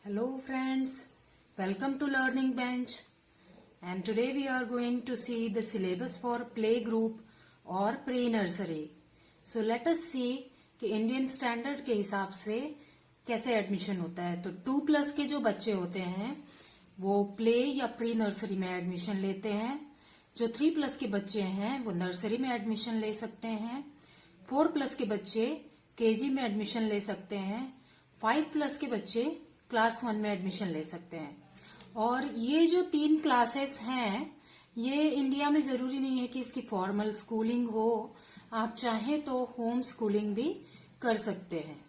Hello friends, welcome to Learning Bench, and today we are going to see the syllabus for playgroup और pre nursery. So let us see कि Indian standard के हिसाब से कैसे admission होता है. तो 2+ के जो बच्चे होते हैं वो प्ले या प्री नर्सरी में एडमिशन लेते हैं. जो 3+ के बच्चे हैं वो नर्सरी में एडमिशन ले सकते हैं. 4+ के बच्चे केजी में एडमिशन ले सकते हैं. 5+ के बच्चे क्लास 1 में एडमिशन ले सकते हैं. और ये जो 3 क्लासेस हैं ये इंडिया में ज़रूरी नहीं है कि इसकी फॉर्मल स्कूलिंग हो. आप चाहें तो होम स्कूलिंग भी कर सकते हैं.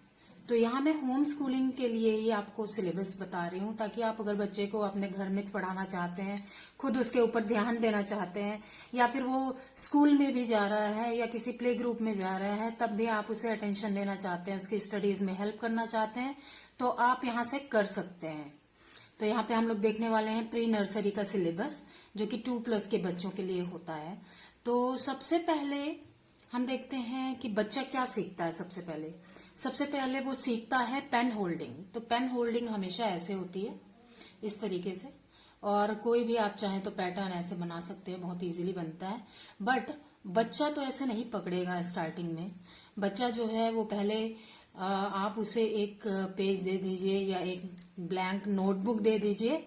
तो यहाँ मैं होम स्कूलिंग के लिए ही आपको सिलेबस बता रही हूँ ताकि आप अगर बच्चे को अपने घर में पढ़ाना चाहते हैं, खुद उसके ऊपर ध्यान देना चाहते हैं, या फिर वो स्कूल में भी जा रहा है या किसी प्ले ग्रुप में जा रहा है तब भी आप उसे अटेंशन देना चाहते हैं, उसकी स्टडीज़ में हेल्प करना चाहते हैं तो आप यहाँ से कर सकते हैं. तो यहाँ पे हम लोग देखने वाले हैं प्री नर्सरी का सिलेबस जो कि 2+ के बच्चों के लिए होता है. तो सबसे पहले हम देखते हैं कि बच्चा क्या सीखता है. सबसे पहले वो सीखता है पेन होल्डिंग. तो पेन होल्डिंग हमेशा ऐसे होती है, इस तरीके से, और कोई भी आप चाहें तो पैटर्न ऐसे बना सकते हैं, बहुत इजीली बनता है. बट बच्चा तो ऐसे नहीं पकड़ेगा स्टार्टिंग में. बच्चा जो है वो पहले आप उसे एक पेज दे दीजिए या एक ब्लैंक नोटबुक दे दीजिए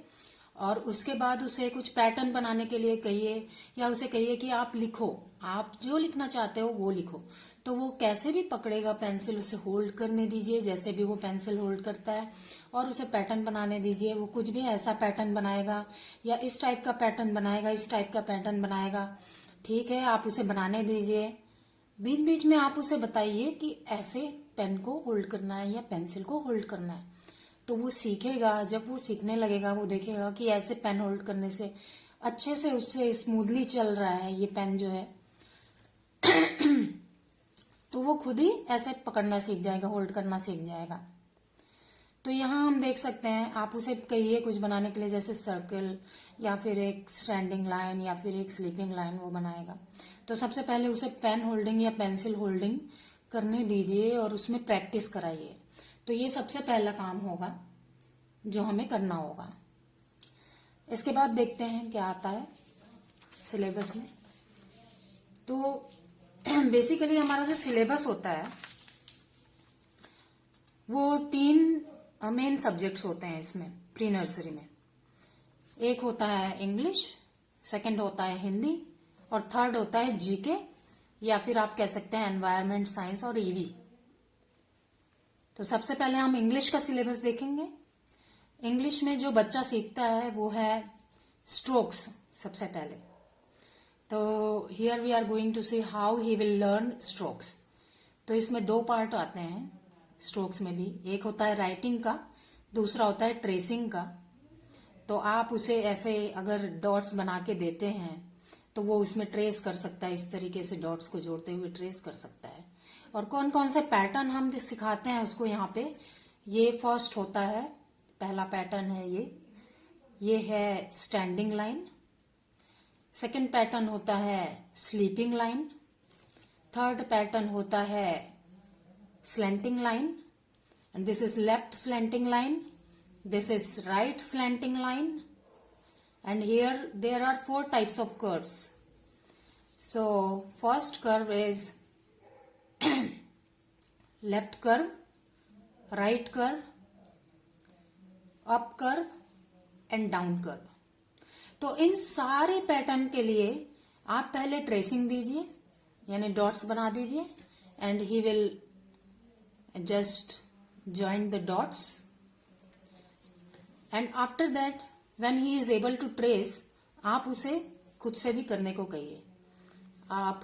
और उसके बाद उसे कुछ पैटर्न बनाने के लिए कहिए या उसे कहिए कि आप लिखो, आप जो लिखना चाहते हो वो लिखो. तो वो कैसे भी पकड़ेगा पेंसिल, उसे होल्ड करने दीजिए जैसे भी वो पेंसिल होल्ड करता है और उसे पैटर्न बनाने दीजिए. वो कुछ भी ऐसा पैटर्न बनाएगा या इस टाइप का पैटर्न बनाएगा, इस टाइप का पैटर्न बनाएगा. ठीक है, आप उसे बनाने दीजिए. बीच बीच में आप उसे बताइए कि ऐसे पेन को होल्ड करना है या पेंसिल को होल्ड करना है. तो वो सीखेगा. जब वो सीखने लगेगा वो देखेगा कि ऐसे पेन होल्ड करने से अच्छे से उससे स्मूथली चल रहा है ये पेन जो है. तो वो खुद ही ऐसे पकड़ना सीख जाएगा, होल्ड करना सीख जाएगा. तो यहाँ हम देख सकते हैं, आप उसे कहिए कुछ बनाने के लिए जैसे सर्कल या फिर एक स्टैंडिंग लाइन या फिर एक स्लीपिंग लाइन, वो बनाएगा. तो सबसे पहले उसे पेन होल्डिंग या पेंसिल होल्डिंग करने दीजिए और उसमें प्रैक्टिस कराइए. तो ये सबसे पहला काम होगा जो हमें करना होगा. इसके बाद देखते हैं क्या आता है सिलेबस में. तो बेसिकली हमारा जो सिलेबस होता है वो 3 मेन सब्जेक्ट्स होते हैं इसमें प्री नर्सरी में. एक होता है इंग्लिश, सेकंड होता है हिंदी और थर्ड होता है जीके या फिर आप कह सकते हैं एनवायरनमेंट साइंस और ईवी. तो सबसे पहले हम इंग्लिश का सिलेबस देखेंगे. इंग्लिश में जो बच्चा सीखता है वो है स्ट्रोक्स सबसे पहले. तो here we are going to see how he will learn strokes. तो इसमें 2 पार्ट आते हैं स्ट्रोक्स में भी. एक होता है राइटिंग का, दूसरा होता है ट्रेसिंग का. तो आप उसे ऐसे अगर डॉट्स बना के देते हैं तो वो उसमें ट्रेस कर सकता है, इस तरीके से डॉट्स को जोड़ते हुए ट्रेस कर सकता है. और कौन कौन से पैटर्न हम सिखाते हैं उसको यहाँ पे. ये फर्स्ट होता है, पहला पैटर्न है ये है स्टैंडिंग लाइन. सेकंड पैटर्न होता है स्लीपिंग लाइन. थर्ड पैटर्न होता है slanting line. And this is left slanting line, this is right slanting line. And here there are 4 types of curves. So first curve is left curve, right curve, up curve and down curve. तो इन सारे pattern के लिए आप पहले tracing दीजिए यानी dots बना दीजिए and he will just join the dots. And after that when he is able to trace, आप उसे खुद से भी करने को कहिए. आप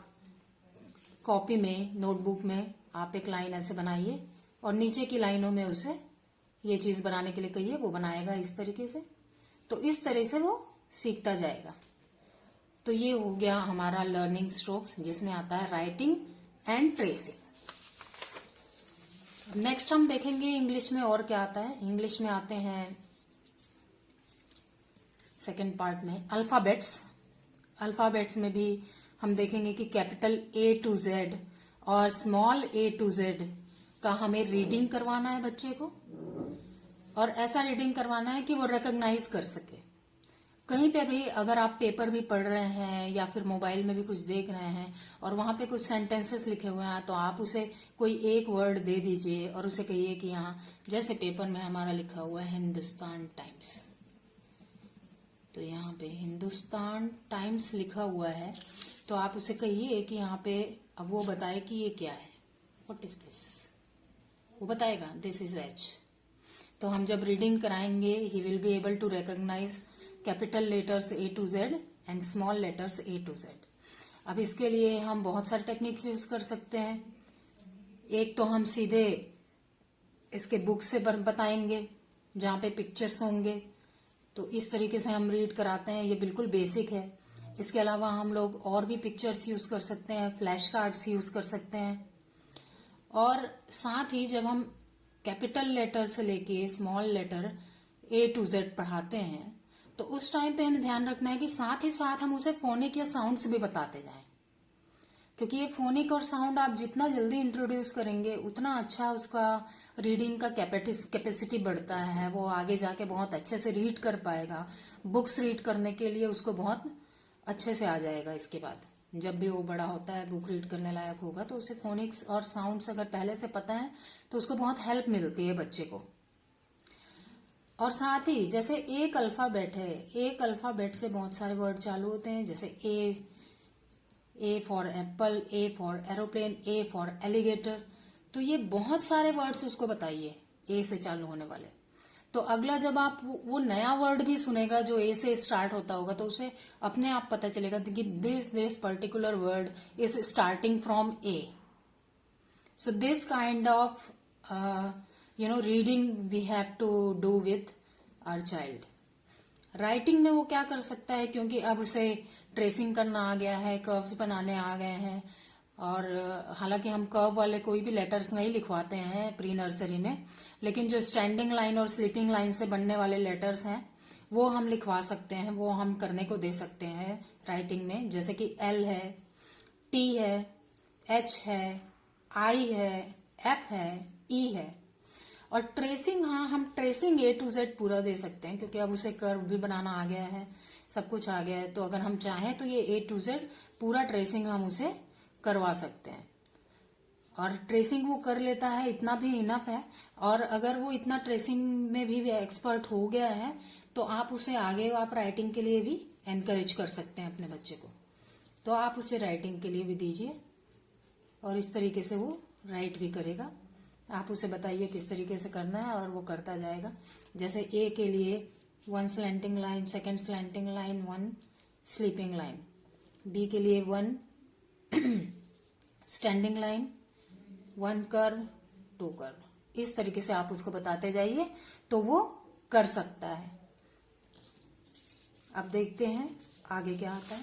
कॉपी में, नोटबुक में आप एक लाइन ऐसे बनाइए और नीचे की लाइनों में उसे ये चीज़ बनाने के लिए कहिए, वो बनाएगा इस तरीके से. तो इस तरह से वो सीखता जाएगा. तो ये हो गया हमारा लर्निंग स्ट्रोक्स जिसमें आता है राइटिंग एंड ट्रेसिंग. नेक्स्ट हम देखेंगे इंग्लिश में और क्या आता है. इंग्लिश में आते हैं सेकेंड पार्ट में अल्फ़ाबेट्स. अल्फ़ाबेट्स में भी हम देखेंगे कि कैपिटल A to Z और स्मॉल a to Z का हमें रीडिंग करवाना है बच्चे को. और ऐसा रीडिंग करवाना है कि वो रिकॉग्नाइज कर सके। कहीं पे भी अगर आप पेपर भी पढ़ रहे हैं या फिर मोबाइल में भी कुछ देख रहे हैं और वहां पे कुछ सेंटेंसेस लिखे हुए हैं, तो आप उसे कोई एक वर्ड दे दीजिए और उसे कहिए कि यहाँ, जैसे पेपर में हमारा लिखा हुआ है हिंदुस्तान टाइम्स, तो यहाँ पे हिंदुस्तान टाइम्स लिखा हुआ है, तो आप उसे कहिए कि यहाँ पे अब वो बताए कि ये क्या है, व्हाट इज दिस, वो बताएगा दिस इज एच। तो हम जब रीडिंग कराएंगे he will be able to recognise capital letters A to Z and small letters A to Z. अब इसके लिए हम बहुत सारे टेक्निक्स यूज कर सकते हैं। एक तो हम सीधे इसके बुक से बताएंगे जहाँ पे पिक्चर्स होंगे, तो इस तरीके से हम रीड कराते हैं, ये बिल्कुल बेसिक है। इसके अलावा हम लोग और भी पिक्चर्स यूज कर सकते हैं, फ्लैश कार्ड्स यूज कर सकते हैं। और साथ ही जब हम कैपिटल लेटर से लेके small letter A to Z पढ़ाते हैं, तो उस टाइम पे हमें ध्यान रखना है कि साथ ही साथ हम उसे फोनिक या साउंड्स भी बताते जाएं, क्योंकि ये फोनिक और साउंड आप जितना जल्दी इंट्रोड्यूस करेंगे उतना अच्छा उसका रीडिंग का कैपेसिटी बढ़ता है, वो आगे जाके बहुत अच्छे से रीड कर पाएगा। बुक्स रीड करने के लिए उसको बहुत अच्छे से आ जाएगा। इसके बाद जब भी वो बड़ा होता है, बुक रीड करने लायक होगा, तो उसे फोनिक्स और साउंड्स अगर पहले से पता है तो उसको बहुत हेल्प मिलती है बच्चे को। और साथ ही जैसे एक अल्फाबेट है, एक अल्फाबेट से बहुत सारे वर्ड चालू होते हैं, जैसे A for Apple, A for aeroplane, A for alligator, तो ये बहुत सारे वर्ड्स उसको बताइए ए से चालू होने वाले। तो अगला जब आप वो नया वर्ड भी सुनेगा जो ए से स्टार्ट होता होगा, तो उसे अपने आप पता चलेगा कि this particular word is starting from A. So this kind of reading we have to do with our child. Writing में वो क्या कर सकता है, क्योंकि अब उसे ट्रेसिंग करना आ गया है, कर्व्स बनाने आ गए हैं, और हालांकि हम कर्व वाले कोई भी लेटर्स नहीं लिखवाते हैं प्री नर्सरी में, लेकिन जो स्टैंडिंग लाइन और स्लीपिंग लाइन से बनने वाले लेटर्स हैं वो हम लिखवा सकते हैं, वो हम करने को दे सकते हैं राइटिंग में, जैसे कि एल है, टी है, एच है, आई है, एफ है, ई है। और ट्रेसिंग, हाँ, हम ट्रेसिंग ए टू जेड पूरा दे सकते हैं, क्योंकि अब उसे कर्व भी बनाना आ गया है, सब कुछ आ गया है, तो अगर हम चाहें तो ये ए टू जेड पूरा ट्रेसिंग हम उसे करवा सकते हैं। और ट्रेसिंग वो कर लेता है, इतना भी इनफ है। और अगर वो इतना ट्रेसिंग में भी एक्सपर्ट हो गया है, तो आप उसे आगे आप राइटिंग के लिए भी एनकरेज कर सकते हैं अपने बच्चे को। तो आप उसे राइटिंग के लिए भी दीजिए, और इस तरीके से वो राइट भी करेगा। आप उसे बताइए किस तरीके से करना है और वो करता जाएगा। जैसे ए के लिए 1 slanting line, 2 slanting line, 1 sleeping line, B के लिए 1 स्टैंडिंग लाइन, 1 कर्व, 2 कर्व। इस तरीके से आप उसको बताते जाइए तो वो कर सकता है। अब देखते हैं आगे क्या आता है।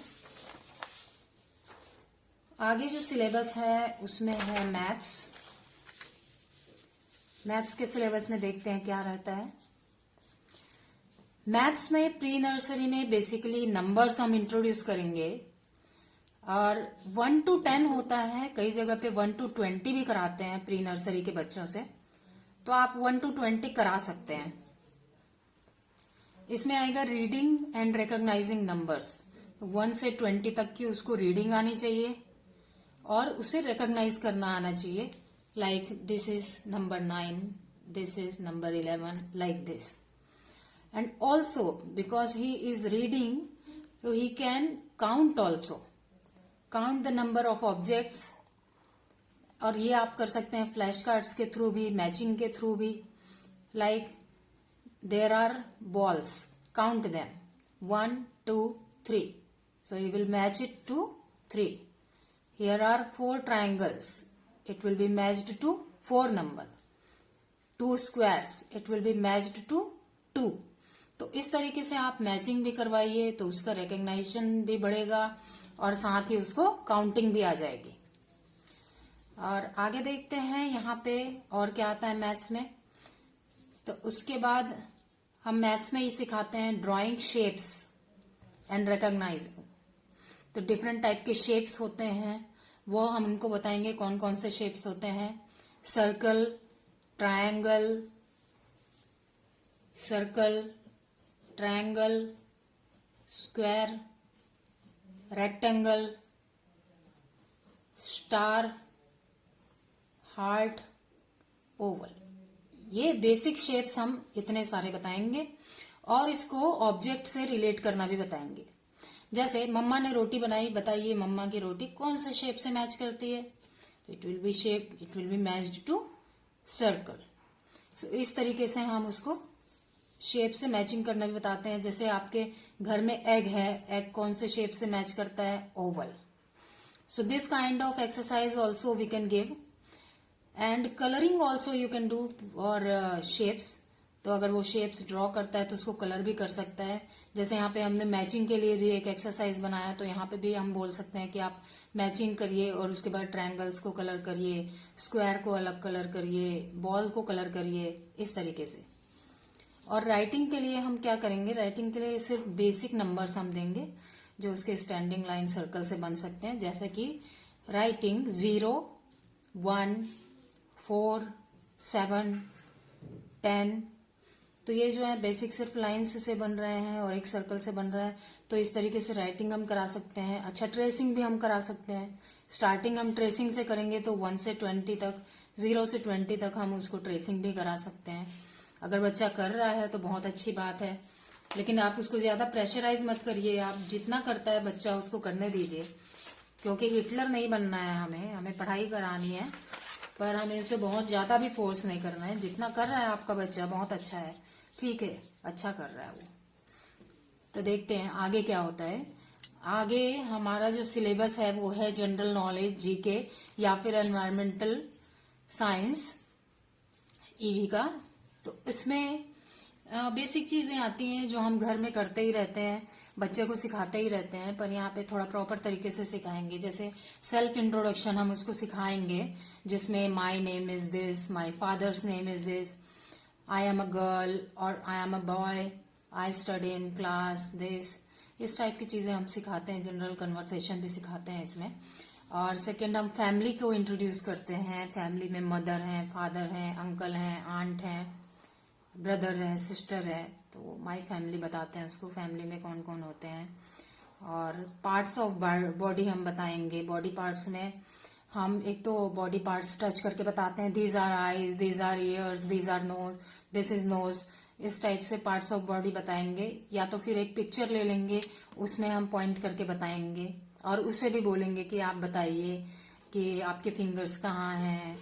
आगे जो सिलेबस है उसमें है मैथ्स। मैथ्स के सिलेबस में देखते हैं क्या रहता है। मैथ्स में प्री नर्सरी में बेसिकली नंबर्स हम इंट्रोड्यूस करेंगे, और 1 to 10 होता है, कई जगह पे 1 to 20 भी कराते हैं प्री नर्सरी के बच्चों से, तो आप 1 to 20 करा सकते हैं। इसमें आएगा रीडिंग एंड रिकॉग्नाइजिंग नंबर्स। 1 से 20 तक की उसको रीडिंग आनी चाहिए और उसे रिकॉग्नाइज करना आना चाहिए, like this is number 9, this is number 11, like this. And also because he is reading, so he can count also, count the number of objects। और ये आप कर सकते हैं फ्लैश कार्ड्स के थ्रू भी, मैचिंग के थ्रू भी, like there are balls, count them, 1 2 3, so he will match it to 3। here are 4 triangles, it will be matched to 4 number, 2 squares, it will be matched to 2। तो इस तरीके से आप matching भी करवाइए तो उसका रिकग्नाइजेशन भी बढ़ेगा और साथ ही उसको काउंटिंग भी आ जाएगी। और आगे देखते हैं यहाँ पे और क्या आता है मैथ्स में। तो उसके बाद हम मैथ्स में ही सिखाते हैं ड्राइंग शेप्स एंड रिकॉग्नाइजिंग। तो डिफरेंट टाइप के शेप्स होते हैं, वो हम उनको बताएंगे कौन कौन से शेप्स होते हैं। Circle, triangle, circle, triangle, square, rectangle, star, heart, Oval. ये बेसिक शेप्स हम इतने सारे बताएंगे और इसको ऑब्जेक्ट से रिलेट करना भी बताएंगे। जैसे मम्मा ने रोटी बनाई, बताइए मम्मा की रोटी कौन से शेप से मैच करती है? It will be matched to circle. So इस तरीके से हम उसको शेप से मैचिंग करना भी बताते हैं। जैसे आपके घर में एग है, एग कौन से शेप से मैच करता है? Oval. So this kind of exercise also we can give, and coloring also you can do for shapes। तो अगर वो शेप्स ड्रॉ करता है तो उसको कलर भी कर सकता है। जैसे यहाँ पे हमने मैचिंग के लिए भी एक एक्सरसाइज बनाया, तो यहाँ पे भी हम बोल सकते हैं कि आप मैचिंग करिए और उसके बाद ट्रायंगल्स को कलर करिए, स्क्वायर को अलग कलर करिए, बॉल को कलर करिए, इस तरीके से। और राइटिंग के लिए हम क्या करेंगे? राइटिंग के लिए सिर्फ बेसिक नंबर्स हम देंगे जो उसके स्टैंडिंग लाइन सर्कल से बन सकते हैं। जैसे कि राइटिंग 0, 1, 4, 7, 10। तो ये जो है बेसिक सिर्फ लाइन्स से बन रहे हैं और एक सर्कल से बन रहा है। तो इस तरीके से राइटिंग हम करा सकते हैं। अच्छा, ट्रेसिंग भी हम करा सकते हैं। स्टार्टिंग हम ट्रेसिंग से करेंगे तो 1 से 20 तक, 0 से 20 तक हम उसको ट्रेसिंग भी करा सकते हैं। अगर बच्चा कर रहा है तो बहुत अच्छी बात है, लेकिन आप उसको ज़्यादा प्रेशराइज मत करिए। आप जितना करता है बच्चा उसको करने दीजिए, क्योंकि हिटलर नहीं बनना है हमें पढ़ाई करानी है, पर हमें उसे बहुत ज़्यादा भी फोर्स नहीं करना है। जितना कर रहा है आपका बच्चा बहुत अच्छा है, ठीक है, अच्छा कर रहा है वो। तो देखते हैं आगे क्या होता है। आगे हमारा जो सिलेबस है वो है जनरल नॉलेज, जीके या फिर एनवायरमेंटल साइंस, ईवी का। तो इसमें बेसिक चीज़ें आती हैं जो हम घर में करते ही रहते हैं, बच्चे को सिखाते ही रहते हैं, पर यहाँ पे थोड़ा प्रॉपर तरीके से सिखाएंगे। जैसे सेल्फ इंट्रोडक्शन हम उसको सिखाएंगे, जिसमें my name is this, my father's name is this, I am a girl और I am a boy, I study in class this. इस टाइप की चीज़ें हम सिखाते हैं। जनरल कन्वर्सेशन भी सिखाते हैं इसमें। और सेकेंड, हम फैमिली को इंट्रोड्यूस करते हैं। फैमिली में मदर हैं, फादर हैं, अंकल हैं, आंट हैं, ब्रदर है, सिस्टर है, तो माई फैमिली बताते हैं उसको, फैमिली में कौन कौन होते हैं। और पार्ट्स ऑफ बॉडी हम बताएंगे। बॉडी पार्ट्स में हम एक तो बॉडी पार्ट्स टच करके बताते हैं, these are eyes, these are ears, these are nose, this is nose. इस टाइप से पार्ट्स ऑफ बॉडी बताएंगे। या तो फिर एक पिक्चर ले लेंगे, उसमें हम पॉइंट करके बताएंगे और उसे भी बोलेंगे कि आप बताइए कि आपके फिंगर्स कहाँ हैं,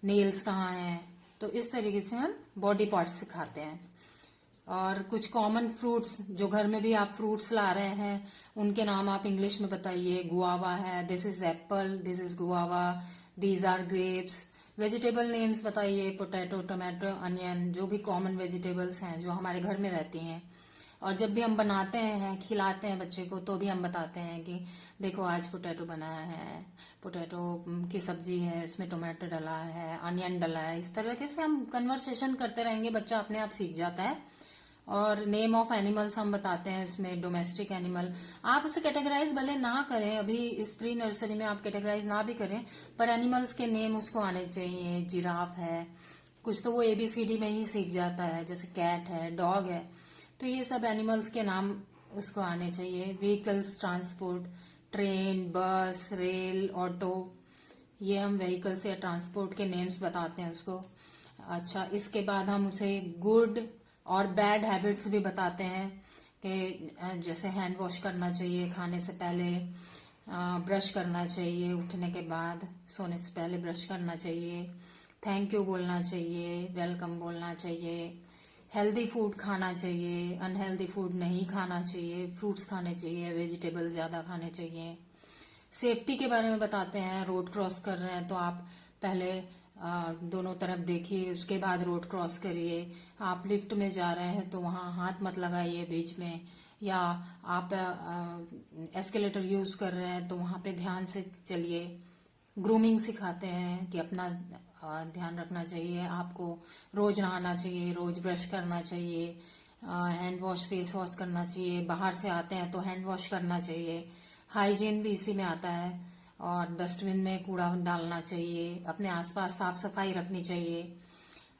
नेल्स कहाँ हैं। तो इस तरीके से हम बॉडी पार्ट्स सिखाते हैं। और कुछ कॉमन फ्रूट्स, जो घर में भी आप फ्रूट्स ला रहे हैं उनके नाम आप इंग्लिश में बताइए। गुआवा है, this is apple, this is guava, these are grapes. Vegetable names बताइए, पोटैटो, टमाटो, अनियन, जो भी कॉमन वेजिटेबल्स हैं जो हमारे घर में रहती हैं। और जब भी हम बनाते हैं, खिलाते हैं बच्चे को, तो भी हम बताते हैं कि देखो आज पोटैटो बनाया है, पोटैटो की सब्जी है, इसमें टोमेटो डला है, अनियन डला है। इस तरीके से हम कन्वर्सेशन करते रहेंगे, बच्चा अपने आप सीख जाता है। और नेम ऑफ एनिमल्स हम बताते हैं उसमें। डोमेस्टिक एनिमल आप उसे कैटेगराइज भले ना करें, अभी इस प्री नर्सरी में आप कैटेगराइज ना भी करें, पर एनिमल्स के नेम उसको आने चाहिए। जिराफ है, कुछ तो वो ABCD में ही सीख जाता है, जैसे कैट है, डॉग है, तो ये सब एनिमल्स के नाम उसको आने चाहिए। व्हीकल्स, ट्रांसपोर्ट, ट्रेन, बस, रेल, ऑटो, ये हम व्हीकल्स या ट्रांसपोर्ट के नेम्स बताते हैं उसको। अच्छा, इसके बाद हम उसे गुड और बैड हैबिट्स भी बताते हैं कि जैसे हैंड वॉश करना चाहिए खाने से पहले, ब्रश करना चाहिए उठने के बाद, सोने से पहले ब्रश करना चाहिए, थैंक यू बोलना चाहिए, वेलकम बोलना चाहिए, हेल्दी फूड खाना चाहिए, अनहेल्दी फूड नहीं खाना चाहिए, फ्रूट्स खाने चाहिए, वेजिटेबल ज़्यादा खाने चाहिए। सेफ्टी के बारे में बताते हैं। रोड क्रॉस कर रहे हैं तो आप पहले दोनों तरफ देखिए, उसके बाद रोड क्रॉस करिए। आप लिफ्ट में जा रहे हैं तो वहाँ हाथ मत लगाइए बीच में, या आप एस्केलेटर यूज़ कर रहे हैं तो वहाँ पे ध्यान से चलिए। ग्रूमिंग सिखाते हैं कि अपना ध्यान रखना चाहिए, आपको रोज़ नहाना चाहिए, रोज़ ब्रश करना चाहिए, हैंड वॉश, फेस वॉश करना चाहिए, बाहर से आते हैं तो हैंड वॉश करना चाहिए। हाइजीन भी इसी में आता है। और डस्टबिन में कूड़ा डालना चाहिए, अपने आसपास साफ सफाई रखनी चाहिए।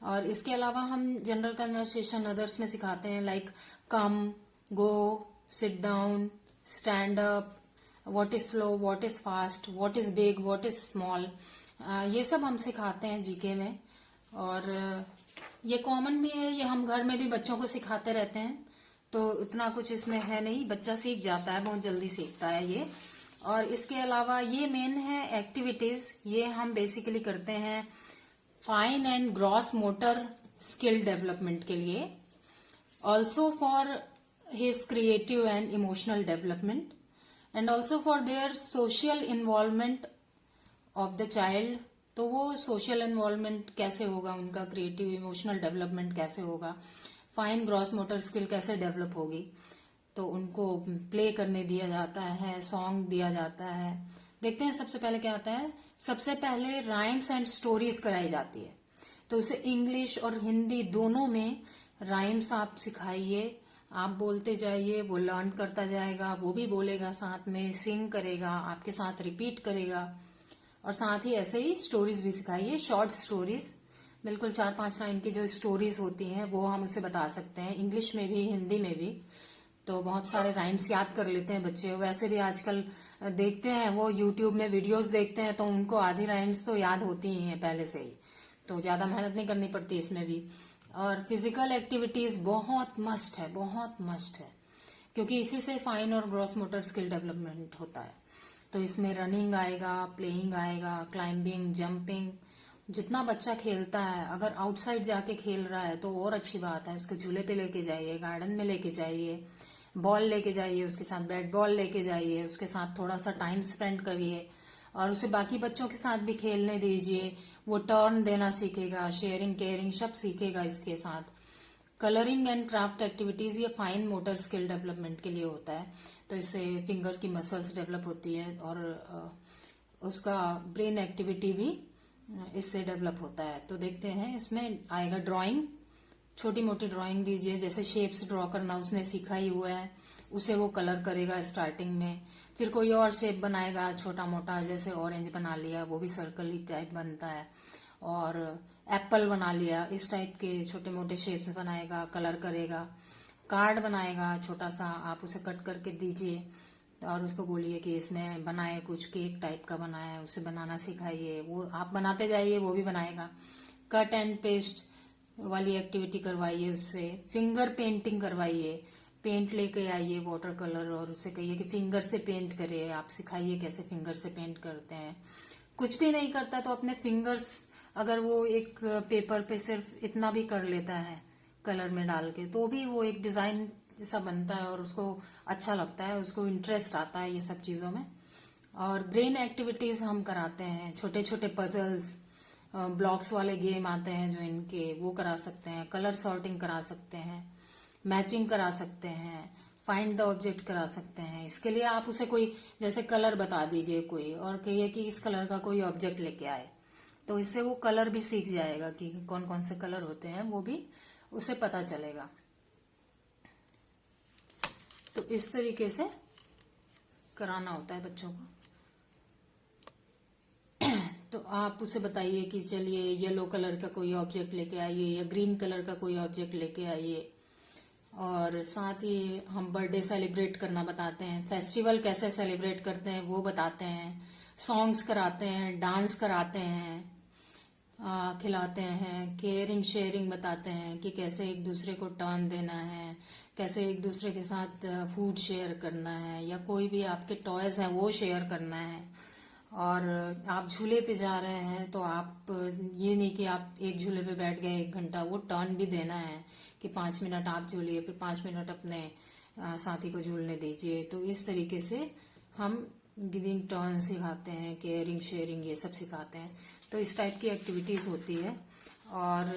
और इसके अलावा हम जनरल कन्वर्सेशन अदर्स में सिखाते हैं, like come, go, sit down, stand up, what is slow, what is fast, what is big, what is small, ये सब हम सिखाते हैं जीके में। और ये कॉमन भी है, ये हम घर में भी बच्चों को सिखाते रहते हैं, तो इतना कुछ इसमें है नहीं, बच्चा सीख जाता है, बहुत जल्दी सीखता है ये। और इसके अलावा ये मेन है एक्टिविटीज, ये हम बेसिकली करते हैं fine and gross motor skill development के लिए, also for his creative and emotional development, and also for their social involvement of the child. तो वो सोशल इन्वॉल्वमेंट कैसे होगा उनका, क्रिएटिव इमोशनल डेवलपमेंट कैसे होगा, फाइन ग्रॉस मोटर स्किल कैसे डेवलप होगी, तो उनको प्ले करने दिया जाता है, सॉन्ग दिया जाता है। देखते हैं सबसे पहले क्या आता है। सबसे पहले राइम्स एंड स्टोरीज कराई जाती है, तो उसे इंग्लिश और हिंदी दोनों में राइम्स आप सिखाइए, आप बोलते जाइए, वो लर्न करता जाएगा, वो भी बोलेगा साथ में, सिंग करेगा, आपके साथ रिपीट करेगा। और साथ ही ऐसे ही स्टोरीज भी सिखाइए, शॉर्ट स्टोरीज, बिल्कुल 4-5 लाइन की जो स्टोरीज होती हैं वो हम उसे बता सकते हैं, इंग्लिश में भी हिंदी में भी। तो बहुत सारे राइम्स याद कर लेते हैं बच्चे। वैसे भी आजकल देखते हैं वो यूट्यूब में वीडियोस देखते हैं, तो उनको आधी राइम्स तो याद होती ही हैं पहले से ही, तो ज़्यादा मेहनत नहीं करनी पड़ती इसमें भी। और फिजिकल एक्टिविटीज़ बहुत मस्ट है, बहुत मस्ट है, क्योंकि इसी से फाइन और ग्रॉस मोटर स्किल डेवलपमेंट होता है। तो इसमें रनिंग आएगा, प्लेइंग आएगा, क्लाइंबिंग, जंपिंग। जितना बच्चा खेलता है, अगर आउटसाइड जाके खेल रहा है तो और अच्छी बात है, उसको झूले पे लेके जाइए, गार्डन में लेके जाइए, बॉल लेके जाइए, उसके साथ बैट बॉल लेके जाइए, उसके साथ थोड़ा सा टाइम स्पेंड करिए, और उसे बाकी बच्चों के साथ भी खेलने दीजिए। वो टर्न देना सीखेगा, शेयरिंग केयरिंग सब सीखेगा इसके साथ। कलरिंग एंड क्राफ्ट एक्टिविटीज़, ये फाइन मोटर स्किल डेवलपमेंट के लिए होता है, तो इससे फिंगर्स की मसल्स डेवलप होती है, और उसका ब्रेन एक्टिविटी भी इससे डेवलप होता है। तो देखते हैं इसमें आएगा ड्राइंग, छोटी मोटी ड्राइंग दीजिए, जैसे शेप्स ड्रॉ करना उसने सीखा ही हुआ है, उसे वो कलर करेगा स्टार्टिंग में, फिर कोई और शेप बनाएगा छोटा मोटा, जैसे ऑरेंज बना लिया, वो भी सर्कल ही टाइप बनता है, और एप्पल बना लिया, इस टाइप के छोटे मोटे शेप्स बनाएगा, कलर करेगा। कार्ड बनाएगा छोटा सा, आप उसे कट करके दीजिए और उसको बोलिए कि इसमें बनाए, कुछ केक टाइप का बनाए, उसे बनाना सिखाइए, वो आप बनाते जाइए, वो भी बनाएगा। कट एंड पेस्ट वाली एक्टिविटी करवाइए उससे। फिंगर पेंटिंग करवाइए, पेंट लेके आइए वाटर कलर, और उससे कहिए कि फिंगर से पेंट करिए, आप सिखाइए कैसे फिंगर से पेंट करते हैं। कुछ भी नहीं करता तो अपने फिंगर्स, अगर वो एक पेपर पे सिर्फ इतना भी कर लेता है कलर में डाल के, तो भी वो एक डिज़ाइन जैसा बनता है और उसको अच्छा लगता है, उसको इंटरेस्ट आता है ये सब चीज़ों में। और ब्रेन एक्टिविटीज़ हम कराते हैं, छोटे छोटे पजल्स, ब्लॉक्स वाले गेम आते हैं जो इनके, वो करा सकते हैं, कलर सॉर्टिंग करा सकते हैं, मैचिंग करा सकते हैं, फाइंड द ऑब्जेक्ट करा सकते हैं। इसके लिए आप उसे कोई जैसे कलर बता दीजिए कोई, और कहिए कि इस कलर का कोई ऑब्जेक्ट लेके आए, तो इससे वो कलर भी सीख जाएगा कि कौन कौन से कलर होते हैं, वो भी उसे पता चलेगा। तो इस तरीके से कराना होता है बच्चों को। तो आप उसे बताइए कि चलिए येलो कलर का कोई ऑब्जेक्ट लेके आइए, या ग्रीन कलर का कोई ऑब्जेक्ट लेके आइए। और साथ ही हम बर्थडे सेलिब्रेट करना बताते हैं, फेस्टिवल कैसे सेलिब्रेट करते हैं वो बताते हैं, सॉन्ग्स कराते हैं, डांस कराते हैं, खिलाते हैं, केयरिंग शेयरिंग बताते हैं कि कैसे एक दूसरे को टर्न देना है, कैसे एक दूसरे के साथ फूड शेयर करना है, या कोई भी आपके टॉयज़ हैं वो शेयर करना है। और आप झूले पे जा रहे हैं तो आप ये नहीं कि आप एक झूले पे बैठ गए 1 घंटा, वो टर्न भी देना है कि 5 मिनट आप झूलिए, फिर 5 मिनट अपने साथी को झूलने दीजिए। तो इस तरीके से हम गिविंग टर्न सिखाते हैं, केयरिंग शेयरिंग ये सब सिखाते हैं। तो इस टाइप की एक्टिविटीज़ होती है। और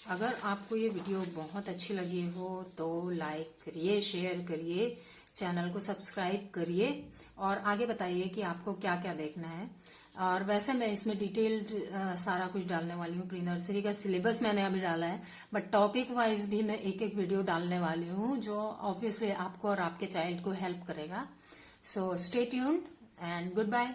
अगर आपको ये वीडियो बहुत अच्छी लगी हो तो लाइक करिए, शेयर करिए, चैनल को सब्सक्राइब करिए, और आगे बताइए कि आपको क्या क्या देखना है। और वैसे मैं इसमें डिटेल्ड सारा कुछ डालने वाली हूँ। प्री नर्सरी का सिलेबस मैंने अभी डाला है, बट टॉपिक वाइज भी मैं एक एक वीडियो डालने वाली हूँ जो ऑब्वियसली आपको और आपके चाइल्ड को हेल्प करेगा। So stay tuned and good bye.